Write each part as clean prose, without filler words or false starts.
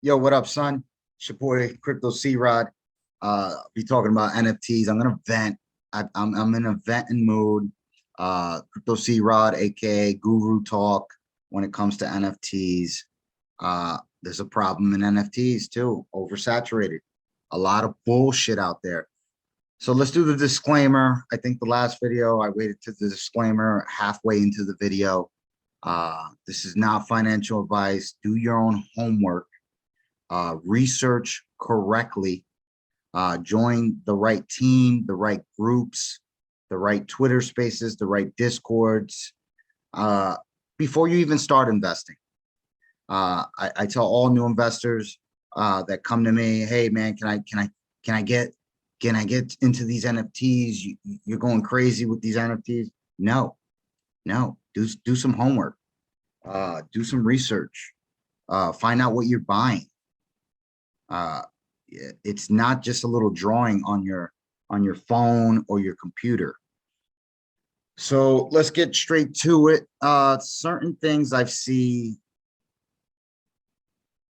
Yo, what up, son? It's your boy Crypto C Rod. Be talking about NFTs. I'm gonna vent. I'm in a venting mood. Crypto C Rod, aka Guru Talk, when it comes to NFTs. There's a problem in NFTs too, oversaturated. A lot of bullshit out there. So let's do the disclaimer. I think the last video I waited to the disclaimer halfway into the video. This is not financial advice. Do your own homework, research correctly, join the right team, the right groups, the right Twitter spaces, the right Discords, uh, before you even start investing. I tell all new investors that come to me, hey man, can I get into these NFTs? You're going crazy with these NFTs. No, no, do some homework, do some research, find out what you're buying. Uh, it's not just a little drawing on your phone or your computer. So let's get straight to it. Certain things I've seen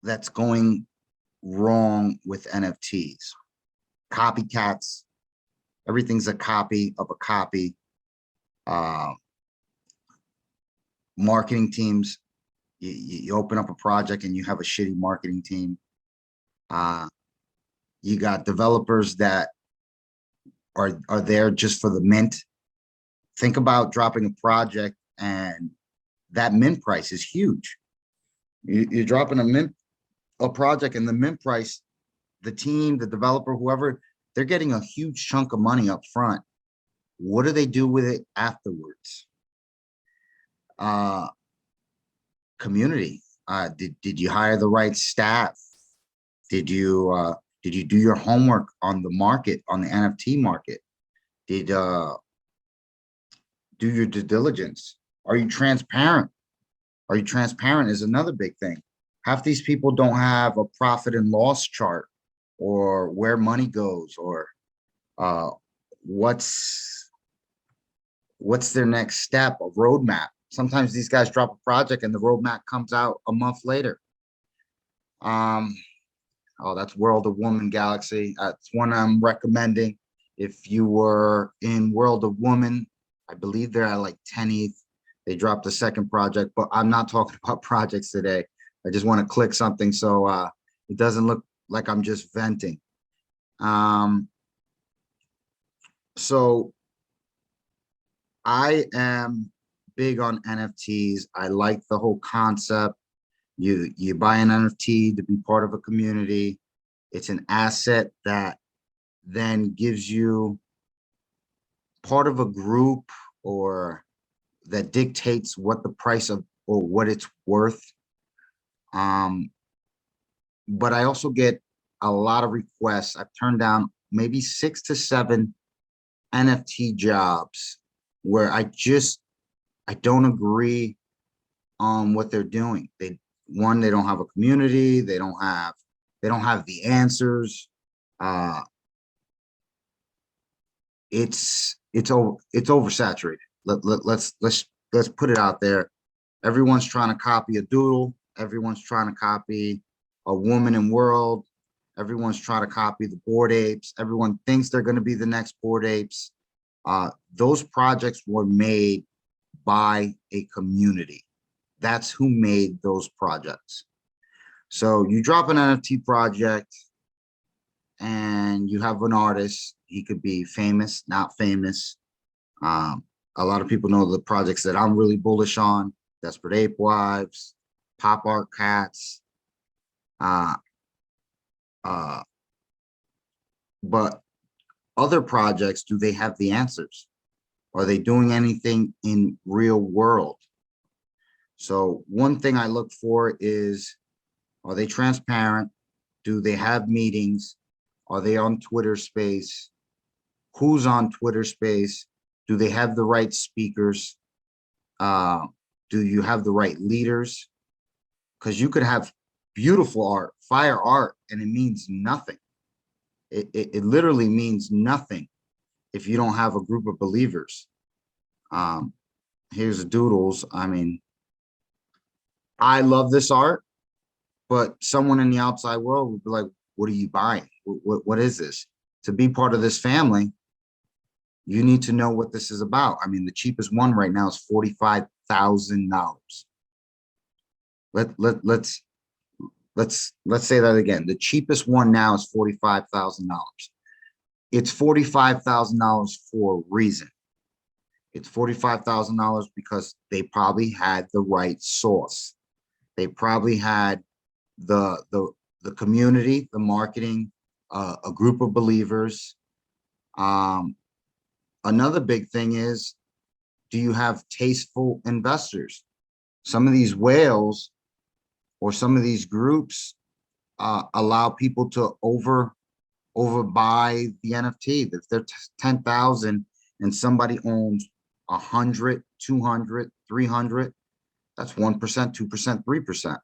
that's going wrong with NFTs. Copycats. Everything's a copy of a copy. Uh, Marketing teams. You open up a project and you have a shitty marketing team. You got developers that are there just for the mint. Think about dropping a project and that mint price is huge. You're dropping a project and the mint price, the team, the developer, whoever, they're getting a huge chunk of money up front. What do they do with it afterwards? Community. Did you hire the right staff? Did you do your homework on the market, on the NFT market? Did do your due diligence? Are you transparent? Are you transparent is another big thing. Half these people don't have a profit and loss chart or where money goes or uh, what's their next step, a roadmap. Sometimes these guys drop a project and the roadmap comes out a month later. Oh, that's World of Woman Galaxy. That's one I'm recommending. If you were in World of Woman, I believe they're at like 10th. They dropped the second project, but I'm not talking about projects today. I just want to click something so it doesn't look like I'm just venting. So I am big on NFTs. I like the whole concept. You buy an NFT to be part of a community. It's an asset that then gives you part of a group or that dictates what the price of or what it's worth. But I also get a lot of requests. I've turned down maybe 6 to 7 NFT jobs where I don't agree on what they're doing. They don't have a community, they don't have the answers. It's oversaturated. Let's put it out there. Everyone's trying to copy a doodle. Everyone's trying to copy a woman in world. Everyone's trying to copy the Bored Apes. Everyone thinks they're going to be the next Bored Apes. Those projects were made by a community. That's who made those projects. So you drop an NFT project and you have an artist. He could be famous, not famous. A lot of people know the projects that I'm really bullish on: Desperate Ape Wives, Pop Art Cats. But other projects, do they have the answers? Are they doing anything in real world? So one thing I look for is, are they transparent? Do they have meetings? Are they on Twitter Space? Who's on Twitter Space? Do they have the right speakers? Do you have the right leaders? Because you could have beautiful art, fire art, and it means nothing. It literally means nothing if you don't have a group of believers. Here's the doodles. I mean, I love this art. but someone in the outside world would be like, what are you buying? What is this? To be part of this family, you need to know what this is about. I mean, the cheapest one right now is $45,000. Let's let's say that again. The cheapest one now is $45,000. It's $45,000 for a reason. It's $45,000 because they probably had the right source. They probably had the community, the marketing, a group of believers. Um, Another big thing is, do you have tasteful investors? Some of these whales or some of these groups allow people to overbuy the NFT. If they're 10,000 and somebody owns 100, 200, 300, that's 1%, 2%,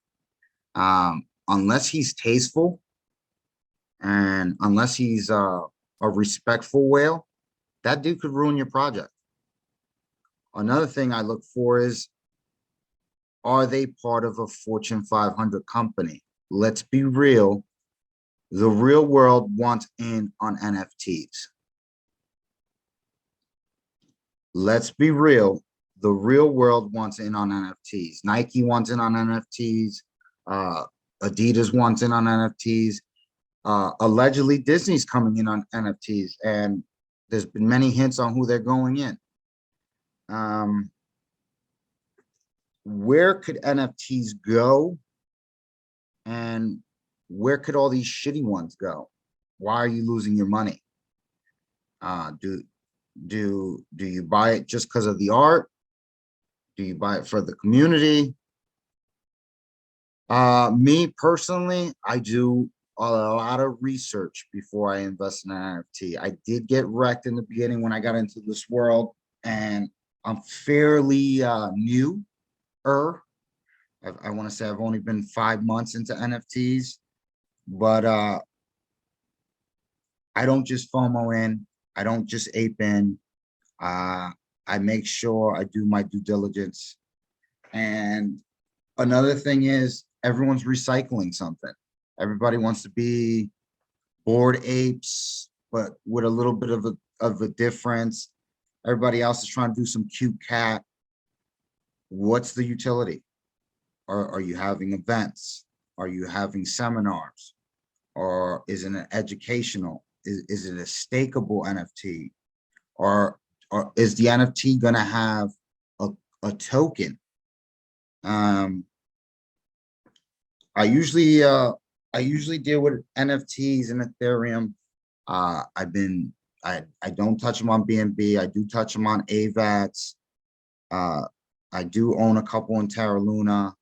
3%. Unless he's tasteful and unless he's a respectful whale, that dude could ruin your project. Another thing I look for is, are they part of a Fortune 500 company? Let's be real. The real world wants in on NFTs. Let's be real. The real world wants in on NFTs. Nike wants in on NFTs. Adidas wants in on NFTs. Allegedly, Disney's coming in on NFTs, and there's been many hints on who they're going in. Where could NFTs go, and where could all these shitty ones go? Why are you losing your money? Do you buy it just because of the art? Do you buy it for the community? Me personally, I do a lot of research before I invest in an NFT. I did get wrecked in the beginning when I got into this world, and I'm fairly new. I want to say I've only been 5 months into NFTs, but I don't just FOMO in. I don't just ape in. I make sure I do my due diligence. And another thing is, everyone's recycling something. Everybody wants to be Bored Apes, but with a little bit of a difference. Everybody else is trying to do some cute cat. What's the utility? Are you having events? Are you having seminars? Or is it an educational? Is it a stakeable NFT? Or is the NFT going to have a token? I usually deal with NFTs and Ethereum. I don't touch them on BNB. I do touch them on AVAX. I do own a couple in Terra Luna.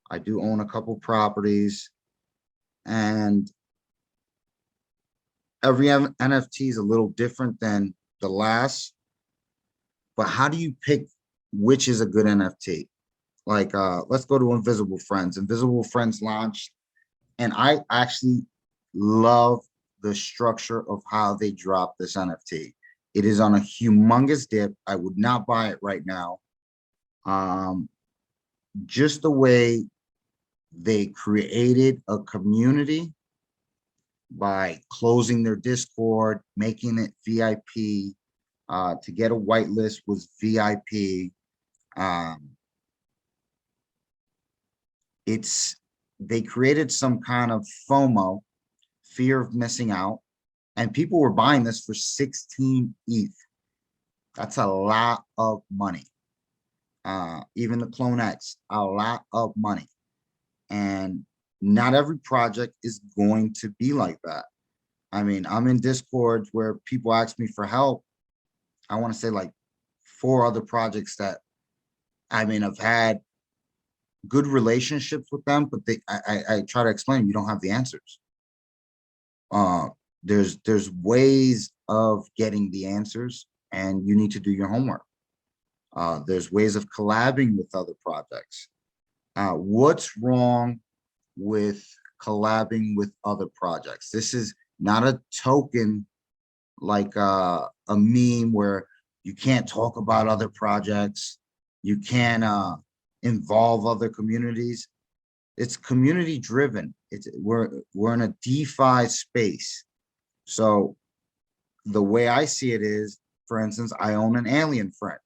I do own a couple properties, and every NFT is a little different than the last. But how do you pick which is a good NFT? Like, let's go to Invisible Friends. Invisible Friends launched, and I actually love the structure of how they dropped this NFT. It is on a humongous dip. I would not buy it right now. Just the way they created a community by closing their Discord, making it VIP. To get a whitelist was VIP. They created some kind of FOMO, fear of missing out, and people were buying this for 16 ETH. That's a lot of money. Even the Clone X, a lot of money. And not every project is going to be like that. I mean, I'm in Discord where people ask me for help. I want to say like 4 other projects that, I mean, I've had good relationships with them, but I try to explain, you don't have the answers. There's ways of getting the answers, and you need to do your homework. There's ways of collabing with other projects. What's wrong with collabing with other projects? This is not a token like a meme where you can't talk about other projects. You can't involve other communities. It's community driven. We're in a DeFi space. So the way I see it is, for instance, I own an alien friend.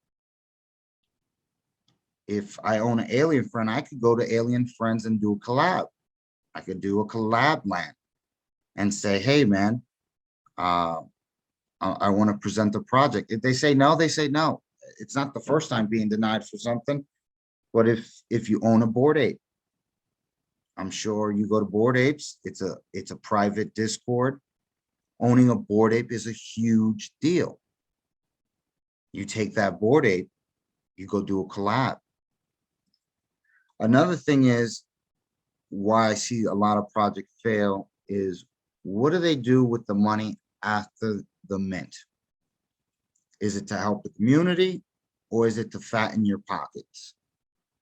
If I own an alien friend, I could go to alien friends and do a collab. I could do a collab land and say, hey man, uh, I want to present the project. If they say no, they say no. It's not the first time being denied for something. But if you own a Bored Ape, I'm sure you go to Bored Apes. It's a private Discord. Owning a Bored Ape is a huge deal. You take that Bored Ape, you go do a collab. Another thing is why I see a lot of projects fail is, what do they do with the money after the mint? Is it to help the community, or is it to fatten your pockets?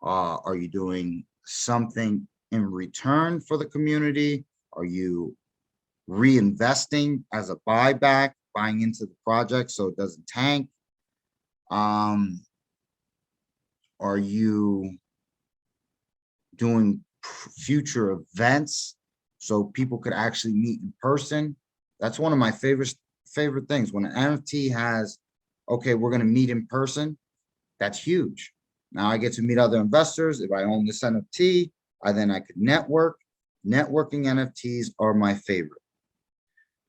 Are you doing something in return for the community? Are you reinvesting as a buyback, buying into the project so it doesn't tank? Are you doing future events so people could actually meet in person? That's one of my favorite things. When an NFT has, okay, we're going to meet in person, that's huge. Now I get to meet other investors. If I own this NFT, I could network. Networking NFTs are my favorite.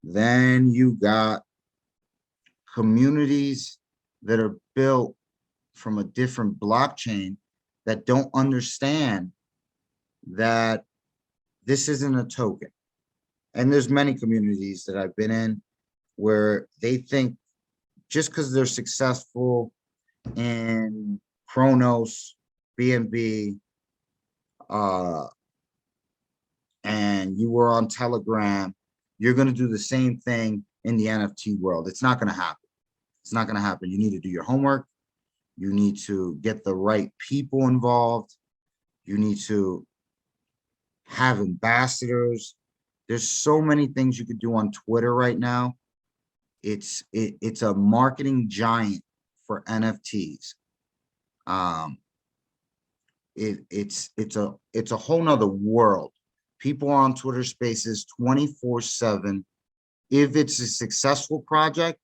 Then you got communities that are built from a different blockchain that don't understand that this isn't a token. And there's many communities that I've been in where they think just because they're successful in Chronos, BNB, and you were on Telegram, you're going to do the same thing in the NFT world. It's not going to happen. It's not going to happen. You need to do your homework. You need to get the right people involved. You need to have ambassadors. There's so many things you could do on Twitter right now. It's a marketing giant for NFTs. It's a whole nother world. People are on Twitter Spaces 24/7. If it's a successful project,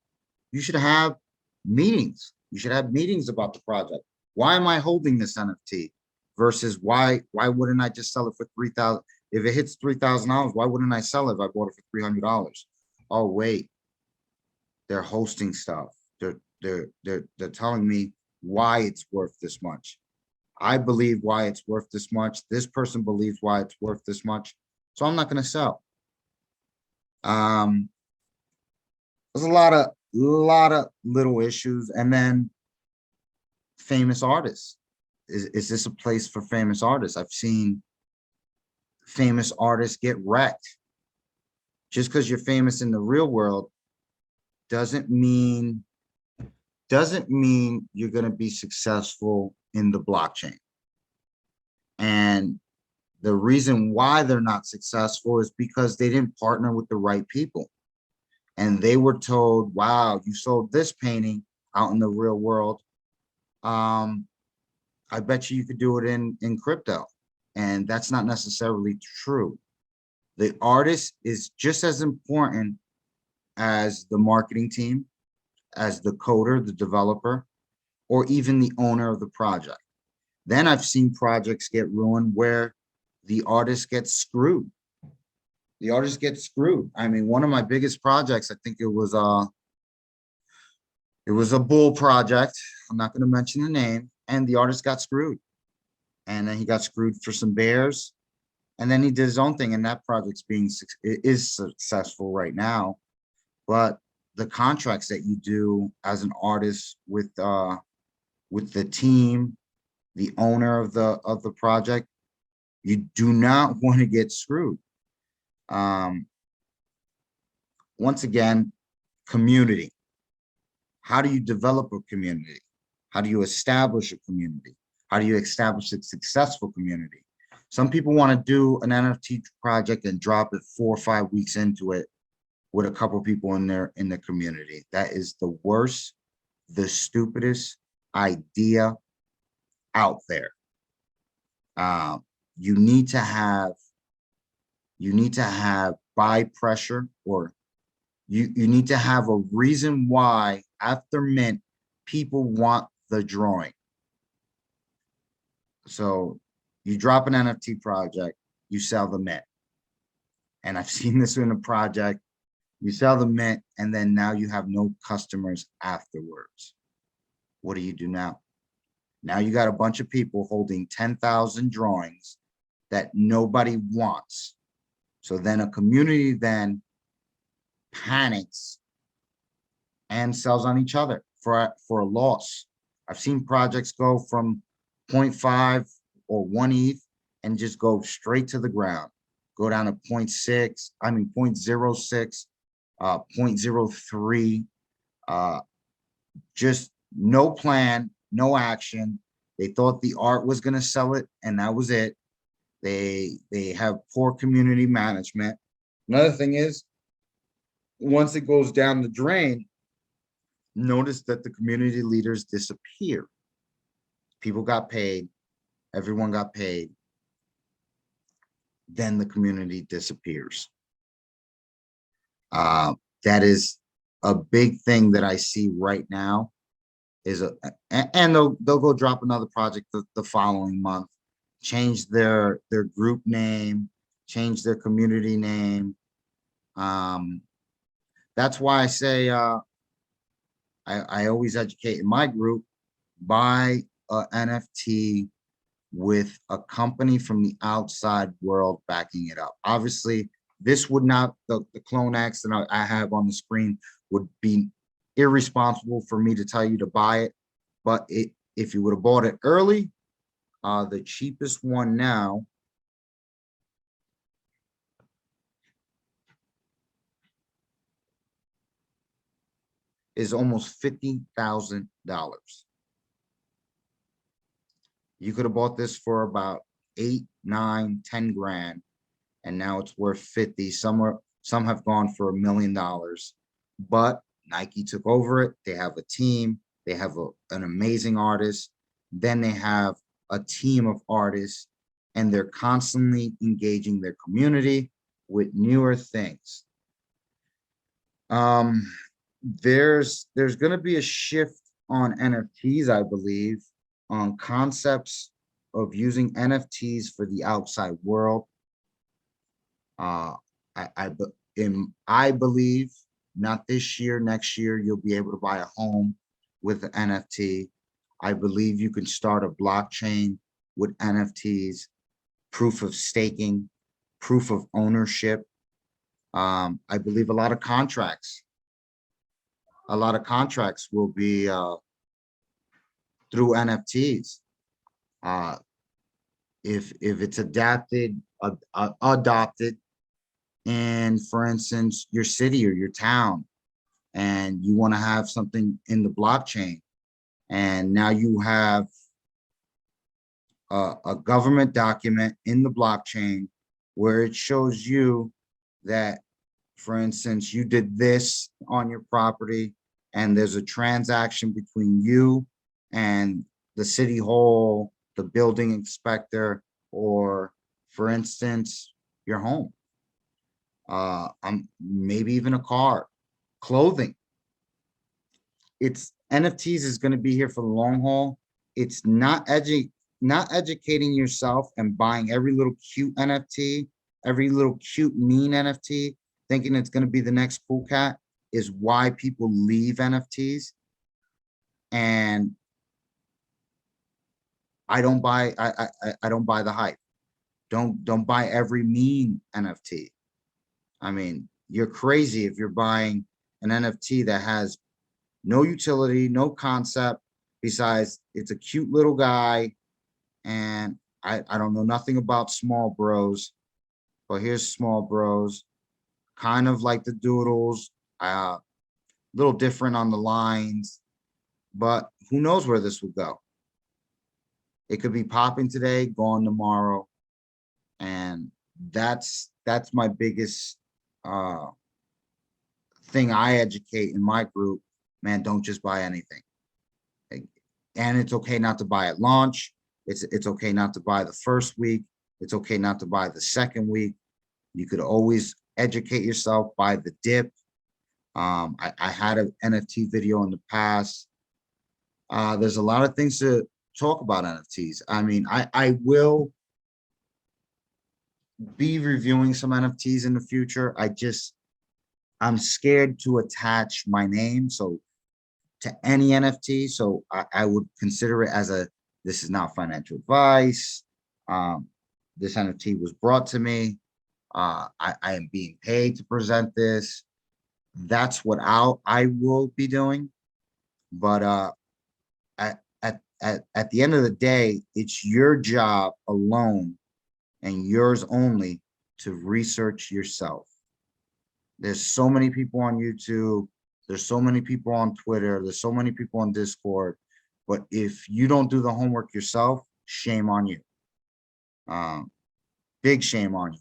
you should have meetings. You should have meetings about the project. Why am I holding this NFT? Versus why wouldn't I just sell it for 3,000? If it hits $3,000, why wouldn't I sell it if I bought it for $300? Oh wait, they're hosting stuff. They're telling me why it's worth this much. I believe why it's worth this much. This person believes why it's worth this much. So I'm not going to sell. There's a lot of little issues, and then famous artists. Is this a place for famous artists? I've seen famous artists get wrecked. Just because you're famous in the real world doesn't mean you're going to be successful in the blockchain. And the reason why they're not successful is because they didn't partner with the right people. And they were told, wow, you sold this painting out in the real world. I bet you could do it in crypto. And that's not necessarily true. The artist is just as important as the marketing team, as the coder, the developer, or even the owner of the project. Then I've seen projects get ruined where the artist gets screwed. The artist gets screwed. I mean, one of my biggest projects, I think it was a bull project. I'm not going to mention the name, and the artist got screwed. And then he got screwed for some bears, and then he did his own thing, and that project's is successful right now. But the contracts that you do as an artist with the team, the owner of the project, you do not want to get screwed. Once again, community. How do you develop a community? How do you establish a community? How do you establish a successful community? Some people want to do an NFT project and drop it 4 or 5 weeks into it with a couple of people in the community. That is the worst, the stupidest idea out there. you need to have buy pressure, or you need to have a reason why after mint people want the drawing. So you drop an NFT project, you sell the mint. And I've seen this in a project. You sell the mint, and then now you have no customers afterwards. What do you do now? Now you got a bunch of people holding 10,000 drawings that nobody wants. So then a community then panics and sells on each other for a loss. I've seen projects go from 0.5 or 1 ETH and just go straight to the ground, go down to 0.6, I mean 0.06, 0.03, just no plan, no action. They thought the art was going to sell it, and that was it. They have poor community management. Another thing is, once it goes down the drain, notice that the community leaders disappear. People got paid, everyone got paid, then the community disappears. That is a big thing that I see right now. And they'll go drop another project the following month, change their group name, change their community name. That's why I say I always educate in my group, buy a NFT with a company from the outside world backing it up. Obviously, this would not, the Clone X that I have on the screen would be irresponsible for me to tell you to buy it. But if you would have bought it early, the cheapest one now is almost $50,000. You could have bought this for about 8, 9, 10 grand, and now it's worth 50. Some have gone for $1 million, but Nike took over it. They have a team. They have an amazing artist. Then they have a team of artists, and they're constantly engaging their community with newer things. There's going to be a shift on NFTs, I believe, on concepts of using NFTs for the outside world. I believe not this year, next year, you'll be able to buy a home with an NFT. I believe you can start a blockchain with NFTs, proof of staking, proof of ownership. I believe a lot of contracts will be through NFTs. If it's adopted, and for instance, your city or your town, and you want to have something in the blockchain, and now you have a government document in the blockchain where it shows you that, for instance, you did this on your property, and there's a transaction between you and the city hall, the building inspector, or for instance, your home. Maybe even a car, clothing. It's NFTs is going to be here for the long haul. It's not educating yourself and buying every little cute NFT, every little cute mean NFT, thinking it's going to be the next cool cat, is why people leave NFTs. And I don't buy the hype. Don't buy every mean NFT. I mean, you're crazy if you're buying an NFT that has no utility, no concept, besides it's a cute little guy. And I don't know nothing about small bros, but here's small bros, kind of like the doodles, a little different on the lines, but who knows where this will go. It could be popping today, gone tomorrow. And that's my biggest thing I educate in my group. Man, don't just buy anything. And it's okay not to buy at launch. It's okay not to buy the first week. It's okay not to buy the second week. You could always educate yourself, buy the dip. I had an NFT video in the past. There's a lot of things to talk about NFTs. I mean, I will be reviewing some NFTs in the future. I'm scared to attach my name to any NFT. So I would consider it as this is not financial advice. This NFT was brought to me. I am being paid to present this. That's what I will be doing. But at the end of the day, it's your job alone and yours only to research yourself. There's so many people on YouTube. There's so many people on Twitter. There's so many people on Discord. But if you don't do the homework yourself, shame on you. Big shame on you.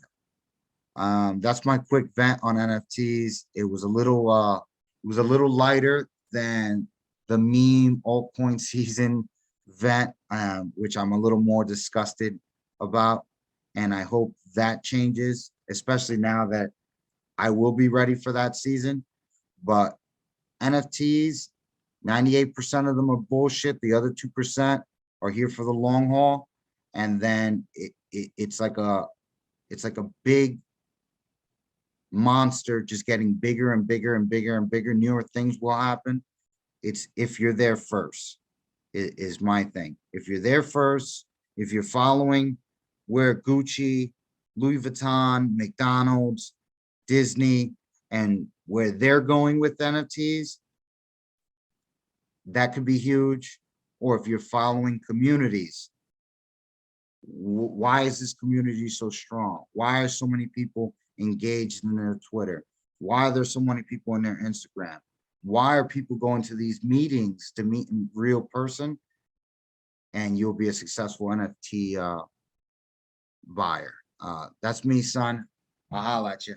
That's my quick vent on NFTs. It was a little lighter than the meme altcoin season vent, which I'm a little more disgusted about. And I hope that changes, especially now that I will be ready for that season. But NFTs, 98% of them are bullshit. The other 2% are here for the long haul. And then it's like a big monster just getting bigger and bigger and bigger and bigger. Newer things will happen. It's if you're there first, is my thing. If you're there first, if you're following where Gucci, Louis Vuitton, McDonald's, Disney, and where they're going with NFTs, that could be huge. Or if you're following communities, why is this community so strong? Why are so many people engaged in their Twitter? Why are there so many people in their Instagram? Why are people going to these meetings to meet in real person? And you'll be a successful NFT buyer. That's me, son. I'll holla at you.